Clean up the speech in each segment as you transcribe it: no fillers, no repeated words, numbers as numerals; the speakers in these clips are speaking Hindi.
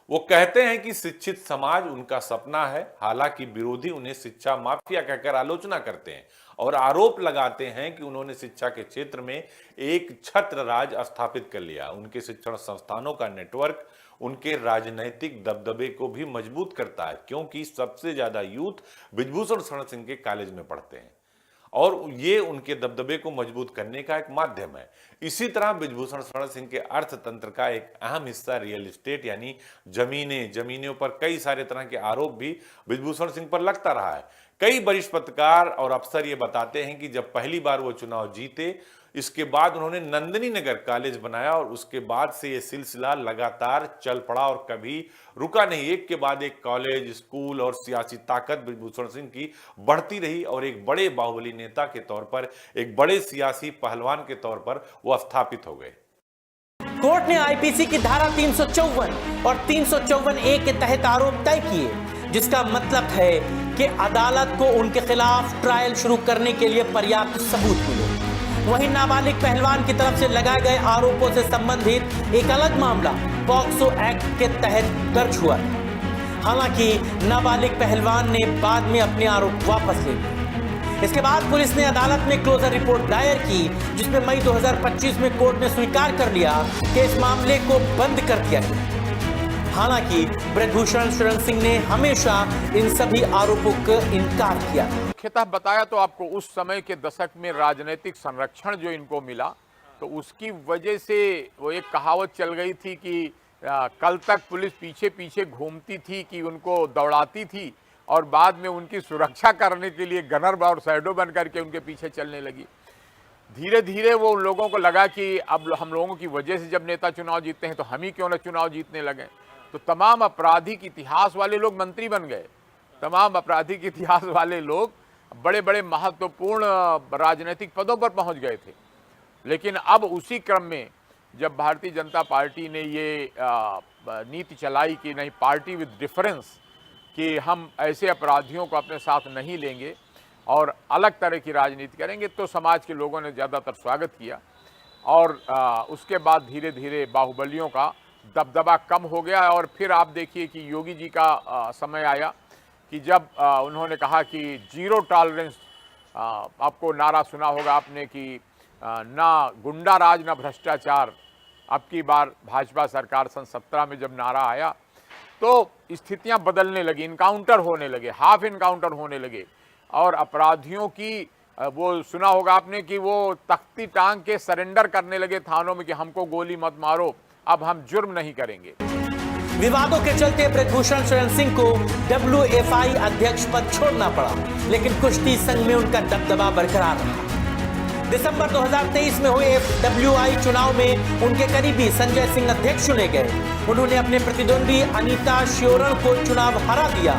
वो कहते हैं कि शिक्षित समाज उनका सपना है, हालांकि विरोधी उन्हें शिक्षा माफिया कहकर आलोचना करते हैं और आरोप लगाते हैं कि उन्होंने शिक्षा के क्षेत्र में एक छत्र राज स्थापित कर लिया। उनके शिक्षण संस्थानों का नेटवर्क उनके राजनैतिक दबदबे को भी मजबूत करता है, क्योंकि सबसे ज्यादा यूथ ब्रिजभूषण शरण सिंह के कॉलेज में पढ़ते हैं और ये उनके दबदबे को मजबूत करने का एक माध्यम है। इसी तरह ब्रिजभूषण शरण सिंह के अर्थतंत्र का एक अहम हिस्सा रियल एस्टेट यानी जमीनों पर कई सारे तरह के आरोप भी ब्रिजभूषण सिंह पर लगता रहा है। कई वरिष्ठ पत्रकार और अफसर ये बताते हैं कि जब पहली बार वो चुनाव जीते, इसके बाद उन्होंने नंदिनी नगर कॉलेज बनाया और उसके बाद से ये सिलसिला लगातार चल पड़ा और कभी रुका नहीं। एक के बाद एक कॉलेज, स्कूल और सियासी ताकत ब्रिजभूषण सिंह की बढ़ती रही और एक बड़े बाहुबली नेता के तौर पर, एक बड़े सियासी पहलवान के तौर पर वो स्थापित हो गए। कोर्ट ने आईपीसी की धारा 354 और 354A के तहत आरोप तय किए, जिसका मतलब है कि अदालत को उनके खिलाफ ट्रायल शुरू करने के लिए पर्याप्त सबूत मिले। वहीं नाबालिग पहलवान की तरफ से लगाए गए आरोपों से संबंधित एक अलग मामला पॉक्सो एक्ट के तहत दर्ज हुआ। हालांकि नाबालिग पहलवान ने बाद में अपने आरोप वापस ले लिए। इसके बाद पुलिस ने अदालत में क्लोजर रिपोर्ट दायर की, जिसमें मई 2025 में कोर्ट ने स्वीकार कर लिया कि इस मामले को बंद कर दिया गया। हालांकि ब्रिजभूषण शरण सिंह ने हमेशा इन सभी आरोपों का इनकार किया। मुख्यतः बताया तो आपको उस समय के दशक में राजनीतिक संरक्षण जो इनको मिला, तो उसकी वजह से वो एक कहावत चल गई थी कि कल तक पुलिस पीछे पीछे घूमती थी, कि उनको दौड़ाती थी और बाद में उनकी सुरक्षा करने के लिए गनर और शैडो बन करके उनके पीछे चलने लगी। धीरे धीरे वो उन लोगों को लगा कि अब हम लोगों की वजह से जब नेता चुनाव जीतते हैं तो हम ही क्यों ना चुनाव जीतने लगे। तो तमाम आपराधिक इतिहास वाले लोग मंत्री बन गए, तमाम आपराधिक इतिहास वाले लोग बड़े बड़े महत्वपूर्ण राजनीतिक पदों पर पहुंच गए थे। लेकिन अब उसी क्रम में जब भारतीय जनता पार्टी ने ये नीति चलाई कि नहीं, पार्टी विद डिफरेंस, कि हम ऐसे अपराधियों को अपने साथ नहीं लेंगे और अलग तरह की राजनीति करेंगे, तो समाज के लोगों ने ज़्यादातर स्वागत किया। और उसके बाद धीरे धीरे बाहुबलियों का दबदबा कम हो गया। और फिर आप देखिए कि योगी जी का समय आया कि जब उन्होंने कहा कि जीरो टॉलरेंस, आपको नारा सुना होगा आपने कि ना गुंडा राज ना भ्रष्टाचार। अब की बार भाजपा सरकार सन 17 में जब नारा आया तो स्थितियां बदलने लगी, इनकाउंटर होने लगे, हाफ इनकाउंटर होने लगे और अपराधियों की वो सुना होगा आपने कि वो तख्ती टांग के सरेंडर करने लगे थानों में कि हमको गोली मत मारो, अब हम जुर्म नहीं करेंगे। विवादों के चलते ब्रिजभूषण शरण सिंह को WFI अध्यक्ष पद छोड़ना पड़ा, लेकिन कुश्ती संघ में उनका दबदबा बरकरार रहा। दिसंबर 2023 में हुए FWI चुनाव में उनके करीबी संजय सिंह अध्यक्ष चुने गए। उन्होंने अपने प्रतिद्वंदी अनीता श्योरण को चुनाव हरा दिया।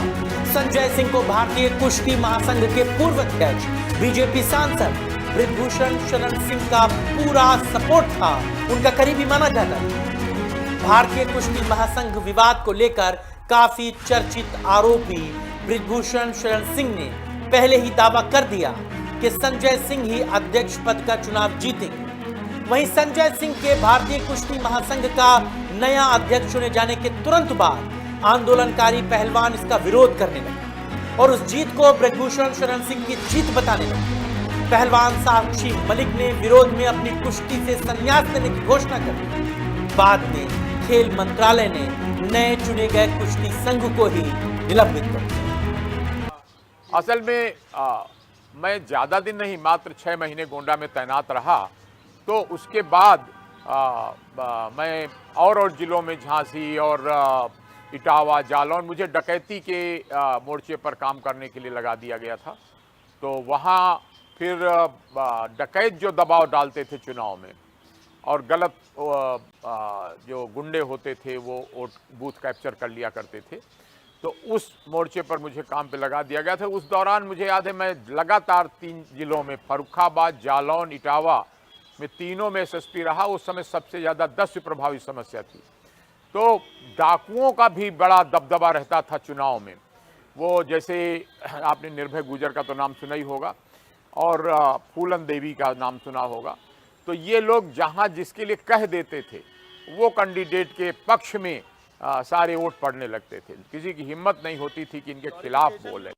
संजय सिंह को भारतीय कुश्ती महासंघ के पूर्व अध्यक्ष, बीजेपी सांसद ब्रिजभूषण शरण सिंह का पूरा सपोर्ट था, उनका करीबी माना जाता था। भारतीय कुश्ती महासंघ विवाद को लेकर काफी चर्चित आरोपी ब्रिजभूषण शरण सिंह ने पहले ही दावा कर दिया कि संजय सिंह ही अध्यक्ष पद का चुनाव जीतेंगे। वहीं संजय सिंह के भारतीय कुश्ती महासंघ का नया अध्यक्ष चुने जाने के तुरंत बाद आंदोलनकारी पहलवान इसका विरोध करने लगे और उस जीत को ब्रिजभूषण शरण सिंह की जीत बताने लगे। पहलवान साक्षी मलिक ने विरोध में अपनी कुश्ती से संन्यास लेने की घोषणा कर दी। बाद में खेल मंत्रालय ने नए चुने गए कुश्ती संघ को ही निलंबित कर दिया। असल में मैं ज़्यादा दिन नहीं, मात्र 6 महीने गोंडा में तैनात रहा। तो उसके बाद मैं और जिलों में झांसी और इटावा, जालौन, मुझे डकैती के मोर्चे पर काम करने के लिए लगा दिया गया था। तो वहाँ फिर डकैत जो दबाव डालते थे चुनाव में और गलत जो गुंडे होते थे वो बूथ कैप्चर कर लिया करते थे, तो उस मोर्चे पर मुझे काम पे लगा दिया गया था। उस दौरान मुझे याद है मैं लगातार 3 जिलों में, फर्रुखाबाद, जालौन, इटावा में, तीनों में एसएसपी रहा। उस समय सबसे ज़्यादा दस्यु प्रभावी समस्या थी। तो डाकुओं का भी बड़ा दबदबा रहता था चुनाव में। वो जैसे आपने निर्भय गुजर का तो नाम सुना ही होगा और फूलन देवी का नाम सुना होगा। तो ये लोग जहाँ जिसके लिए कह देते थे वो कैंडिडेट के पक्ष में सारे वोट पड़ने लगते थे। किसी की हिम्मत नहीं होती थी कि इनके खिलाफ बोले।